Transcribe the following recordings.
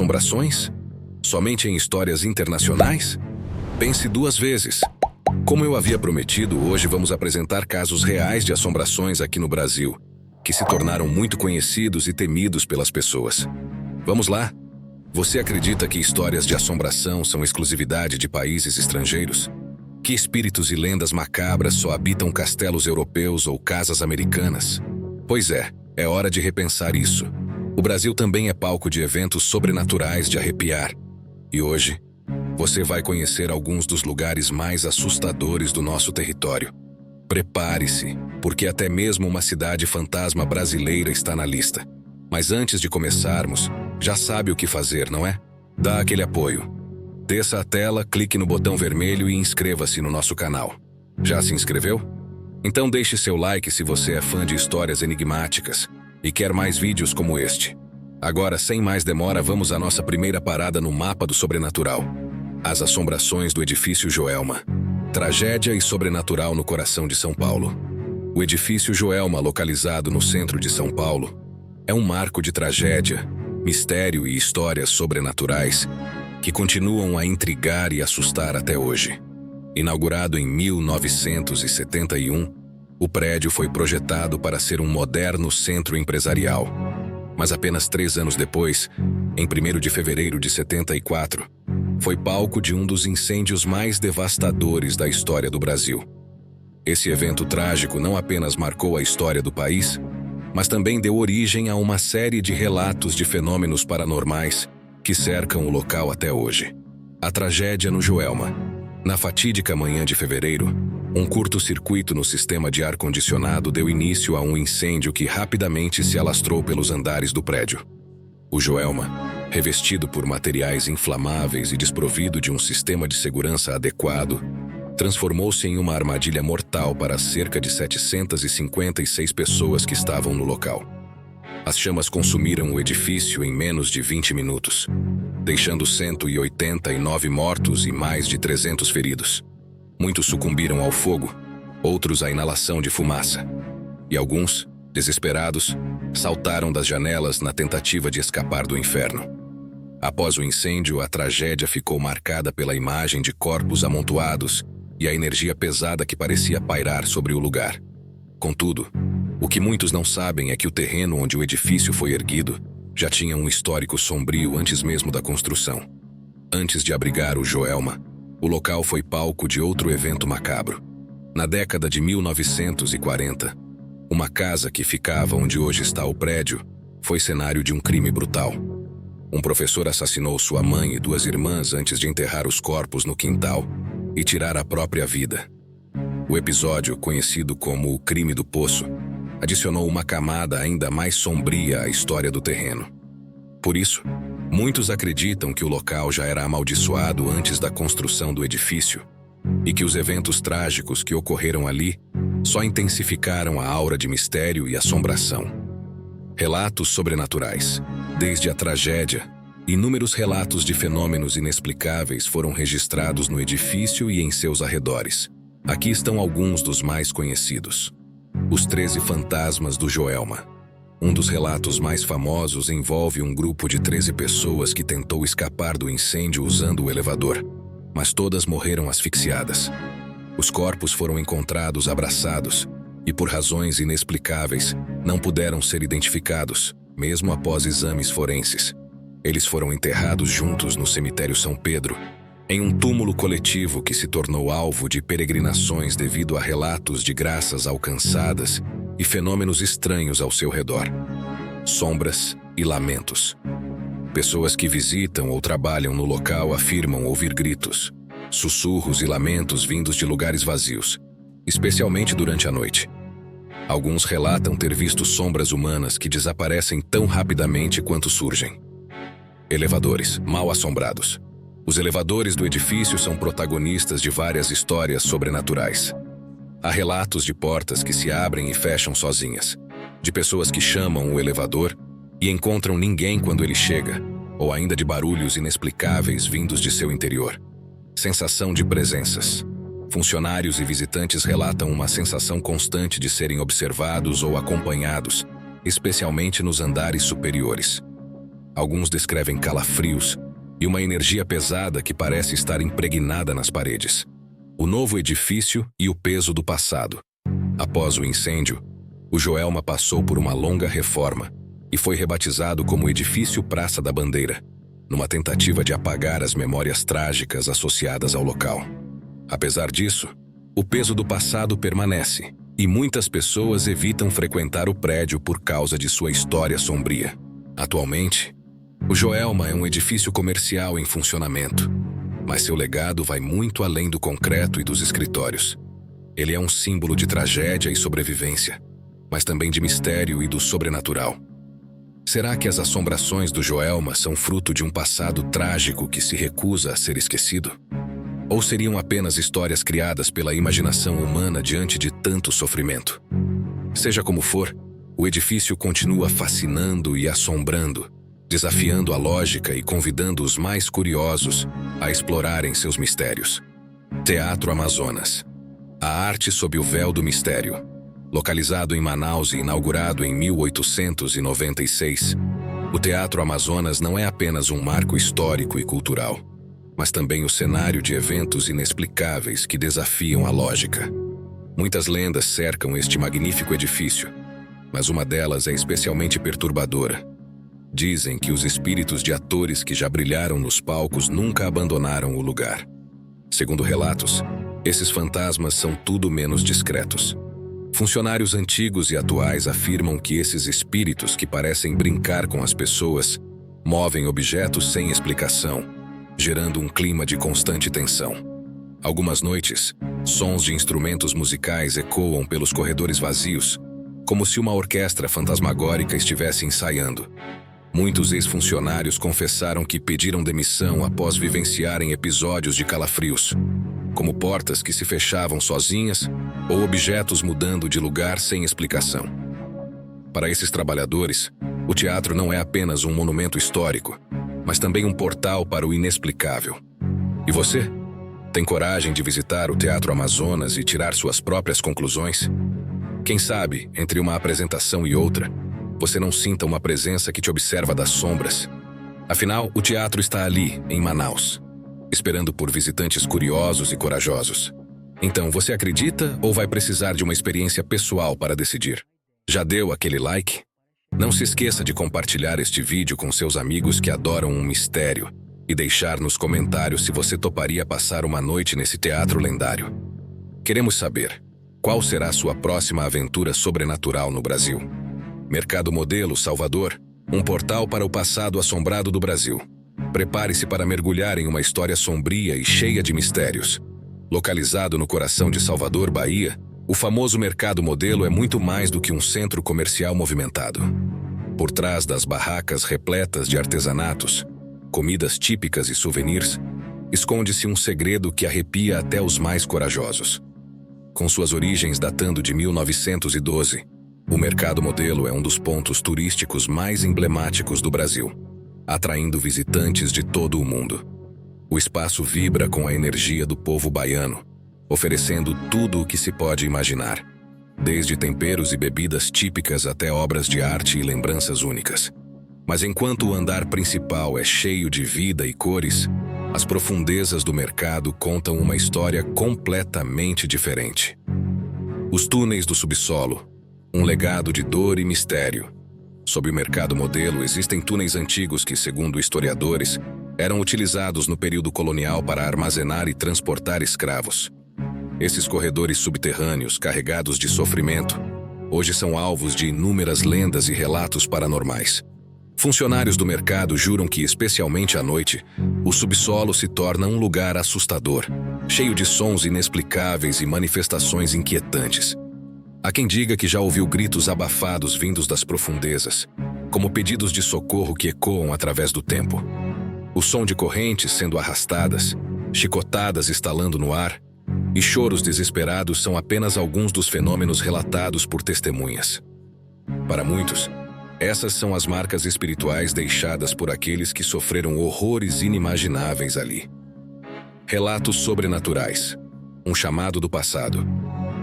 assombrações? Somente em histórias internacionais? Pense duas vezes. Como eu havia prometido, hoje vamos apresentar casos reais de assombrações aqui no Brasil, que se tornaram muito conhecidos e temidos pelas pessoas. Vamos lá? Você acredita que histórias de assombração são exclusividade de países estrangeiros? Que espíritos e lendas macabras só habitam castelos europeus ou casas americanas? Pois é hora de repensar isso. O Brasil também é palco de eventos sobrenaturais de arrepiar. E hoje, você vai conhecer alguns dos lugares mais assustadores do nosso território. Prepare-se, porque até mesmo uma cidade fantasma brasileira está na lista. Mas antes de começarmos, já sabe o que fazer, não é? Dá aquele apoio. Desça a tela, clique no botão vermelho e inscreva-se no nosso canal. Já se inscreveu? Então deixe seu like se você é fã de histórias enigmáticas e quer mais vídeos como este. Agora, sem mais demora, vamos à nossa primeira parada no mapa do sobrenatural. As assombrações do edifício Joelma. Tragédia e sobrenatural no coração de São Paulo. O edifício Joelma, localizado no centro de São Paulo, é um marco de tragédia, mistério e histórias sobrenaturais que continuam a intrigar e assustar até hoje. Inaugurado em 1971, o prédio foi projetado para ser um moderno centro empresarial. Mas apenas 3 anos depois, em 1º de fevereiro de 74, foi palco de um dos incêndios mais devastadores da história do Brasil. Esse evento trágico não apenas marcou a história do país, mas também deu origem a uma série de relatos de fenômenos paranormais que cercam o local até hoje. A tragédia no Joelma. Na fatídica manhã de fevereiro, um curto-circuito no sistema de ar-condicionado deu início a um incêndio que rapidamente se alastrou pelos andares do prédio. O Joelma, revestido por materiais inflamáveis e desprovido de um sistema de segurança adequado, transformou-se em uma armadilha mortal para cerca de 756 pessoas que estavam no local. As chamas consumiram o edifício em menos de 20 minutos, deixando 189 mortos e mais de 300 feridos. Muitos sucumbiram ao fogo, outros à inalação de fumaça. E alguns, desesperados, saltaram das janelas na tentativa de escapar do inferno. Após o incêndio, a tragédia ficou marcada pela imagem de corpos amontoados e a energia pesada que parecia pairar sobre o lugar. Contudo, o que muitos não sabem é que o terreno onde o edifício foi erguido já tinha um histórico sombrio antes mesmo da construção. Antes de abrigar o Joelma, o local foi palco de outro evento macabro. Na década de 1940, uma casa que ficava onde hoje está o prédio foi cenário de um crime brutal. Um professor assassinou sua mãe e 2 irmãs antes de enterrar os corpos no quintal e tirar a própria vida. O episódio, conhecido como o Crime do Poço, adicionou uma camada ainda mais sombria à história do terreno. Por isso, muitos acreditam que o local já era amaldiçoado antes da construção do edifício e que os eventos trágicos que ocorreram ali só intensificaram a aura de mistério e assombração. Relatos sobrenaturais. Desde a tragédia, inúmeros relatos de fenômenos inexplicáveis foram registrados no edifício e em seus arredores. Aqui estão alguns dos mais conhecidos. Os 13 fantasmas do Joelma. Um dos relatos mais famosos envolve um grupo de 13 pessoas que tentou escapar do incêndio usando o elevador, mas todas morreram asfixiadas. Os corpos foram encontrados abraçados e, por razões inexplicáveis, não puderam ser identificados, mesmo após exames forenses. Eles foram enterrados juntos no cemitério São Pedro, em um túmulo coletivo que se tornou alvo de peregrinações devido a relatos de graças alcançadas e fenômenos estranhos ao seu redor. Sombras e lamentos. Pessoas que visitam ou trabalham no local afirmam ouvir gritos, sussurros e lamentos vindos de lugares vazios, especialmente durante a noite. Alguns relatam ter visto sombras humanas que desaparecem tão rapidamente quanto surgem. Elevadores mal assombrados. Os elevadores do edifício são protagonistas de várias histórias sobrenaturais. Há relatos de portas que se abrem e fecham sozinhas, de pessoas que chamam o elevador e encontram ninguém quando ele chega, ou ainda de barulhos inexplicáveis vindos de seu interior. Sensação de presenças. Funcionários e visitantes relatam uma sensação constante de serem observados ou acompanhados, especialmente nos andares superiores. Alguns descrevem calafrios e uma energia pesada que parece estar impregnada nas paredes. O novo edifício e o peso do passado. Após o incêndio, o Joelma passou por uma longa reforma e foi rebatizado como Edifício Praça da Bandeira, numa tentativa de apagar as memórias trágicas associadas ao local. Apesar disso, o peso do passado permanece e muitas pessoas evitam frequentar o prédio por causa de sua história sombria. Atualmente, o Joelma é um edifício comercial em funcionamento, mas seu legado vai muito além do concreto e dos escritórios. Ele é um símbolo de tragédia e sobrevivência, mas também de mistério e do sobrenatural. Será que as assombrações do Joelma são fruto de um passado trágico que se recusa a ser esquecido? Ou seriam apenas histórias criadas pela imaginação humana diante de tanto sofrimento? Seja como for, o edifício continua fascinando e assombrando, desafiando a lógica e convidando os mais curiosos a explorarem seus mistérios. Teatro Amazonas. A arte sob o véu do mistério. Localizado em Manaus e inaugurado em 1896, o Teatro Amazonas não é apenas um marco histórico e cultural, mas também o cenário de eventos inexplicáveis que desafiam a lógica. Muitas lendas cercam este magnífico edifício, mas uma delas é especialmente perturbadora. Dizem que os espíritos de atores que já brilharam nos palcos nunca abandonaram o lugar. Segundo relatos, esses fantasmas são tudo menos discretos. Funcionários antigos e atuais afirmam que esses espíritos que parecem brincar com as pessoas movem objetos sem explicação, gerando um clima de constante tensão. Algumas noites, sons de instrumentos musicais ecoam pelos corredores vazios, como se uma orquestra fantasmagórica estivesse ensaiando. Muitos ex-funcionários confessaram que pediram demissão após vivenciarem episódios de calafrios, como portas que se fechavam sozinhas ou objetos mudando de lugar sem explicação. Para esses trabalhadores, o teatro não é apenas um monumento histórico, mas também um portal para o inexplicável. E você? Tem coragem de visitar o Teatro Amazonas e tirar suas próprias conclusões? Quem sabe, entre uma apresentação e outra, você não sinta uma presença que te observa das sombras. Afinal, o teatro está ali, em Manaus, esperando por visitantes curiosos e corajosos. Então, você acredita ou vai precisar de uma experiência pessoal para decidir? Já deu aquele like? Não se esqueça de compartilhar este vídeo com seus amigos que adoram um mistério e deixar nos comentários se você toparia passar uma noite nesse teatro lendário. Queremos saber, qual será a sua próxima aventura sobrenatural no Brasil? Mercado Modelo Salvador, um portal para o passado assombrado do Brasil. Prepare-se para mergulhar em uma história sombria e cheia de mistérios. Localizado no coração de Salvador, Bahia, o famoso Mercado Modelo é muito mais do que um centro comercial movimentado. Por trás das barracas repletas de artesanatos, comidas típicas e souvenirs, esconde-se um segredo que arrepia até os mais corajosos. Com suas origens datando de 1912, o Mercado Modelo é um dos pontos turísticos mais emblemáticos do Brasil, atraindo visitantes de todo o mundo. O espaço vibra com a energia do povo baiano, oferecendo tudo o que se pode imaginar, desde temperos e bebidas típicas até obras de arte e lembranças únicas. Mas enquanto o andar principal é cheio de vida e cores, as profundezas do mercado contam uma história completamente diferente. Os túneis do subsolo, um legado de dor e mistério. Sob o Mercado Modelo existem túneis antigos que, segundo historiadores, eram utilizados no período colonial para armazenar e transportar escravos. Esses corredores subterrâneos, carregados de sofrimento, hoje são alvos de inúmeras lendas e relatos paranormais. Funcionários do mercado juram que, especialmente à noite, o subsolo se torna um lugar assustador, cheio de sons inexplicáveis e manifestações inquietantes. Há quem diga que já ouviu gritos abafados vindos das profundezas, como pedidos de socorro que ecoam através do tempo. O som de correntes sendo arrastadas, chicotadas estalando no ar, e choros desesperados são apenas alguns dos fenômenos relatados por testemunhas. Para muitos, essas são as marcas espirituais deixadas por aqueles que sofreram horrores inimagináveis ali. Relatos sobrenaturais. Um chamado do passado.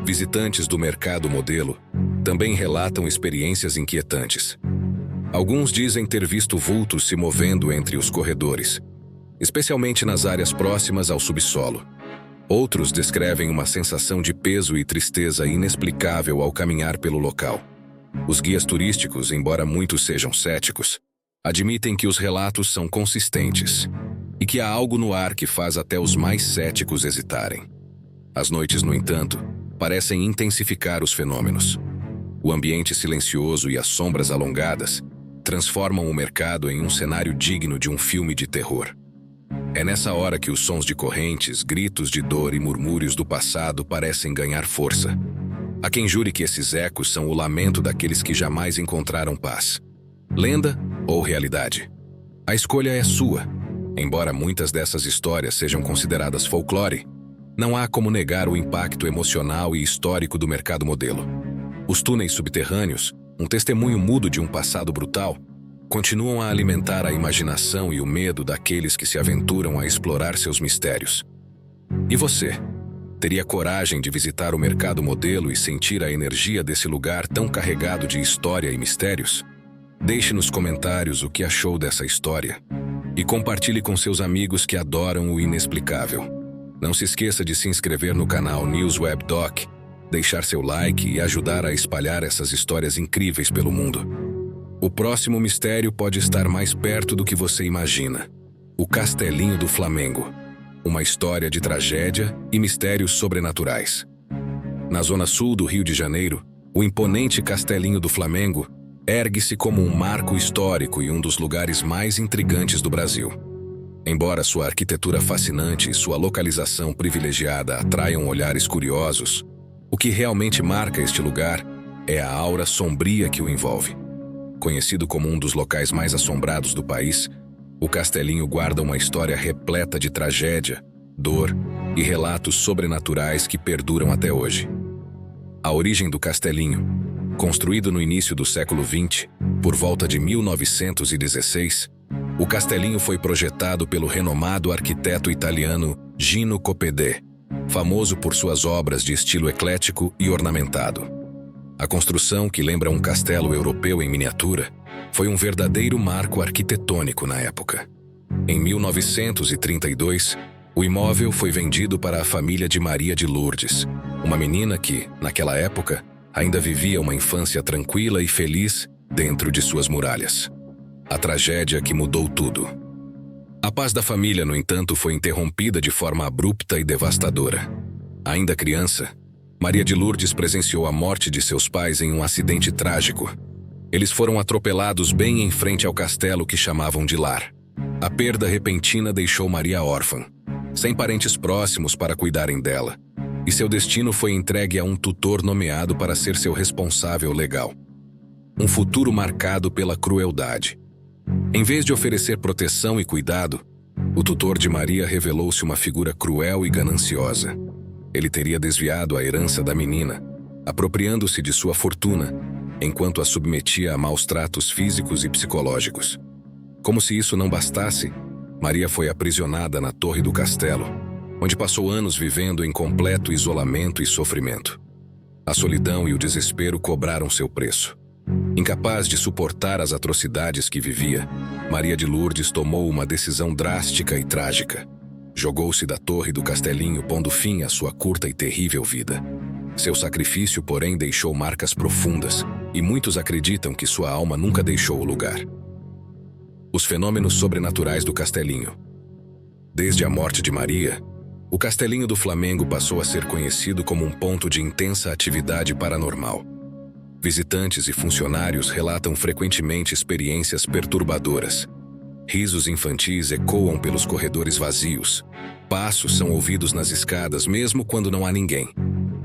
Visitantes do Mercado Modelo também relatam experiências inquietantes. Alguns dizem ter visto vultos se movendo entre os corredores, especialmente nas áreas próximas ao subsolo. Outros descrevem uma sensação de peso e tristeza inexplicável ao caminhar pelo local. Os guias turísticos, embora muitos sejam céticos, admitem que os relatos são consistentes e que há algo no ar que faz até os mais céticos hesitarem. As noites, no entanto, parecem intensificar os fenômenos. O ambiente silencioso e as sombras alongadas transformam o mercado em um cenário digno de um filme de terror. É nessa hora que os sons de correntes, gritos de dor e murmúrios do passado parecem ganhar força. Há quem jure que esses ecos são o lamento daqueles que jamais encontraram paz. Lenda ou realidade? A escolha é sua. Embora muitas dessas histórias sejam consideradas folclore, não há como negar o impacto emocional e histórico do mercado modelo. Os túneis subterrâneos, um testemunho mudo de um passado brutal, continuam a alimentar a imaginação e o medo daqueles que se aventuram a explorar seus mistérios. E você? Teria coragem de visitar o mercado modelo e sentir a energia desse lugar tão carregado de história e mistérios? Deixe nos comentários o que achou dessa história e compartilhe com seus amigos que adoram o inexplicável. Não se esqueça de se inscrever no canal News Web Doc, deixar seu like e ajudar a espalhar essas histórias incríveis pelo mundo. O próximo mistério pode estar mais perto do que você imagina. O Castelinho do Flamengo. Uma história de tragédia e mistérios sobrenaturais. Na zona sul do Rio de Janeiro, o imponente Castelinho do Flamengo ergue-se como um marco histórico e um dos lugares mais intrigantes do Brasil. Embora sua arquitetura fascinante e sua localização privilegiada atraiam olhares curiosos, o que realmente marca este lugar é a aura sombria que o envolve. Conhecido como um dos locais mais assombrados do país, o Castelinho guarda uma história repleta de tragédia, dor e relatos sobrenaturais que perduram até hoje. A origem do Castelinho, construído no início do século XX, por volta de 1916, o Castelinho foi projetado pelo renomado arquiteto italiano Gino Coppedè, famoso por suas obras de estilo eclético e ornamentado. A construção, que lembra um castelo europeu em miniatura, foi um verdadeiro marco arquitetônico na época. Em 1932, o imóvel foi vendido para a família de Maria de Lourdes, uma menina que, naquela época, ainda vivia uma infância tranquila e feliz dentro de suas muralhas. A tragédia que mudou tudo. A paz da família, no entanto, foi interrompida de forma abrupta e devastadora. Ainda criança, Maria de Lourdes presenciou a morte de seus pais em um acidente trágico. Eles foram atropelados bem em frente ao castelo que chamavam de lar. A perda repentina deixou Maria órfã, sem parentes próximos para cuidarem dela, e seu destino foi entregue a um tutor nomeado para ser seu responsável legal. Um futuro marcado pela crueldade. Em vez de oferecer proteção e cuidado, o tutor de Maria revelou-se uma figura cruel e gananciosa. Ele teria desviado a herança da menina, apropriando-se de sua fortuna, enquanto a submetia a maus tratos físicos e psicológicos. Como se isso não bastasse, Maria foi aprisionada na torre do castelo, onde passou anos vivendo em completo isolamento e sofrimento. A solidão e o desespero cobraram seu preço. Incapaz de suportar as atrocidades que vivia, Maria de Lourdes tomou uma decisão drástica e trágica. Jogou-se da torre do castelinho, pondo fim à sua curta e terrível vida. Seu sacrifício, porém, deixou marcas profundas, e muitos acreditam que sua alma nunca deixou o lugar. Os fenômenos sobrenaturais do Castelinho. Desde a morte de Maria, o Castelinho do Flamengo passou a ser conhecido como um ponto de intensa atividade paranormal. Visitantes e funcionários relatam frequentemente experiências perturbadoras. Risos infantis ecoam pelos corredores vazios. Passos são ouvidos nas escadas mesmo quando não há ninguém.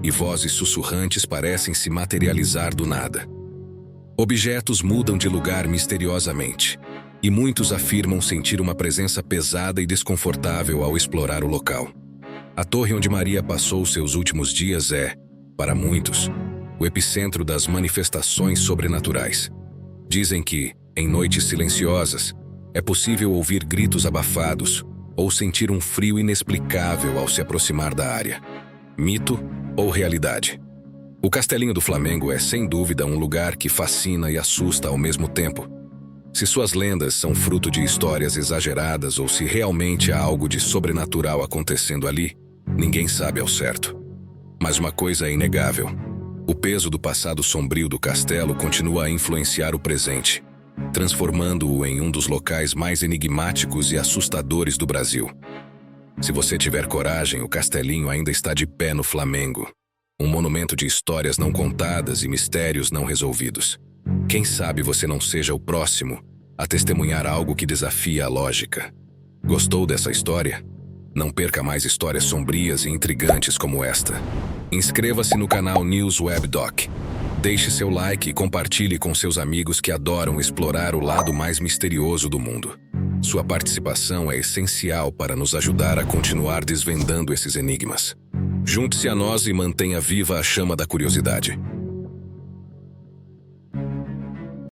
E vozes sussurrantes parecem se materializar do nada. Objetos mudam de lugar misteriosamente, e muitos afirmam sentir uma presença pesada e desconfortável ao explorar o local. A torre onde Maria passou seus últimos dias é, para muitos, o epicentro das manifestações sobrenaturais. Dizem que, em noites silenciosas, é possível ouvir gritos abafados ou sentir um frio inexplicável ao se aproximar da área. Mito ou realidade? O Castelinho do Flamengo é, sem dúvida, um lugar que fascina e assusta ao mesmo tempo. Se suas lendas são fruto de histórias exageradas ou se realmente há algo de sobrenatural acontecendo ali, ninguém sabe ao certo. Mas uma coisa é inegável: o peso do passado sombrio do castelo continua a influenciar o presente, transformando-o em um dos locais mais enigmáticos e assustadores do Brasil. Se você tiver coragem, o castelinho ainda está de pé no Flamengo, um monumento de histórias não contadas e mistérios não resolvidos. Quem sabe você não seja o próximo a testemunhar algo que desafia a lógica. Gostou dessa história? Não perca mais histórias sombrias e intrigantes como esta. Inscreva-se no canal News Web Doc. Deixe seu like e compartilhe com seus amigos que adoram explorar o lado mais misterioso do mundo. Sua participação é essencial para nos ajudar a continuar desvendando esses enigmas. Junte-se a nós e mantenha viva a chama da curiosidade.